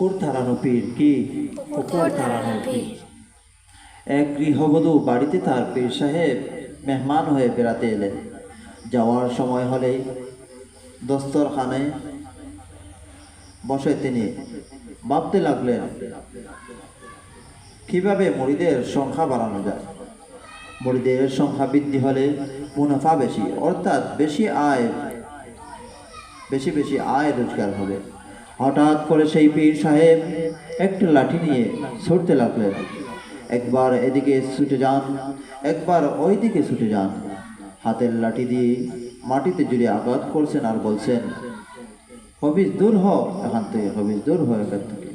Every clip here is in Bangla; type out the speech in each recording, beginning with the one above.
পুকুর তাড়ানো পীর কি পুকুর তাড়ানো পীর। এক গৃহবধূ বাড়িতে তার পীর সাহেব মেহমান হয়ে বেড়াতে এলেন। যাওয়ার সময় হলেই দস্তরখানে বসে তিনি ভাবতে লাগলেন কিভাবে মুরিদের সংখ্যা বাড়ানো যায়। মুরিদের সংখ্যা বৃদ্ধি হলে মুনাফা বেশি, অর্থাৎ বেশি আয় রোজগার হবে। হঠাৎ করে সেই পীর সাহেব একটা লাঠি নিয়ে ছুটতে লাগলেন। একবার এদিকে ছুটে যান, একবার ওই দিকে ছুটে যান। হাতের লাঠি দিয়ে মাটিতে জুড়ে আঘাত করছেন আর বলছেন, হবিজ দূর হ এখান থেকে, হবিজ দূর হ এখান থেকে,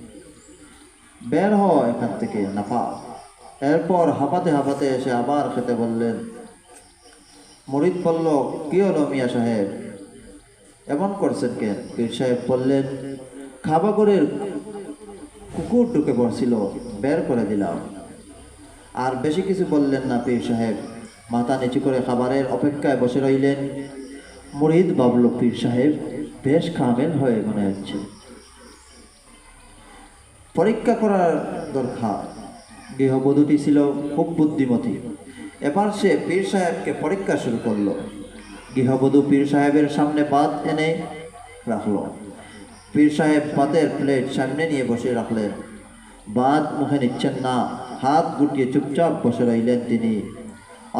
বের হ এখান থেকে নাফা। এরপর হাঁপাতে হাঁপাতে এসে আবার খেতে বললেন। মুরিদ বলল, কি হলো মিয়া সাহেব, এমন করছেন কেন? পীর সাহেব বললেন, খাবাগরের কুকুর ঢুকে পড়ছিল, বের করে দিলাম। আর বেশি কিছু বললেন না পীর সাহেব, মাথা নিচু করে খাবারের অপেক্ষায় বসে রইলেন। মুরিদ ভাবল, পীর সাহেব বেশ কামেল হয়ে মনে হচ্ছে, পরীক্ষা করার দরকার। গৃহবধূটি ছিল খুব বুদ্ধিমতী। এবার সে পীর সাহেবকে পরীক্ষা শুরু করলো। গৃহবধূ পীর সাহেবের সামনে ভাত এনে রাখলো। পীর সাহেব ভাতের প্লেট সামনে নিয়ে বসে রাখলেন। ভাত মুখে নিচ্ছেন না, হাত গুটিয়ে চুপচাপ বসে রইলেন তিনি।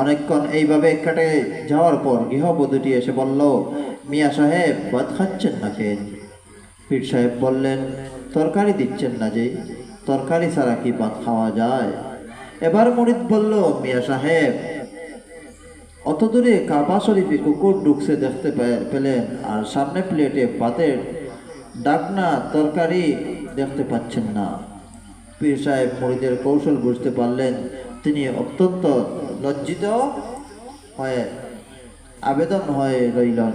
অনেকক্ষণ এইভাবে কেটে যাওয়ার পর গৃহবধূটি এসে বলল, মিয়া সাহেব ভাত খাচ্ছেন না কেন? পীর সাহেব বললেন, তরকারি দিচ্ছেন না যে, তরকারি ছাড়া কি ভাত খাওয়া যায়? এবার মুরিদ বলল, মিয়া সাহেব অত দূরে কাবা শরীফে কুকুর ঢুকছে দেখতে পেলেন, আর সামনে প্লেটে ভাতের ডাকনা তরকারি দেখতে পাচ্ছেন না। পীর সাহেব মুরিদের কৌশল বুঝতে পারলেন। তিনি অত্যন্ত লজ্জিত হয়ে আবেদন হয়ে রইলেন।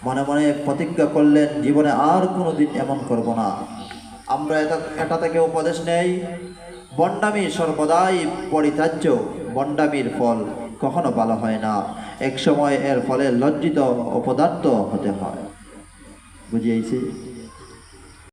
মনে মনে প্রতিজ্ঞা করলেন, জীবনে আর কোনোদিন এমন করব না। আমরা এটা থেকে উপদেশ নেই, বন্ডামি সর্বদাই পরিত্যাজ্য। বন্ডামির ফল কখনো ভালো হয় না, এক সময় এর ফলে লজ্জিত অপদার্থ হতে হয়। বুঝিয়েছি?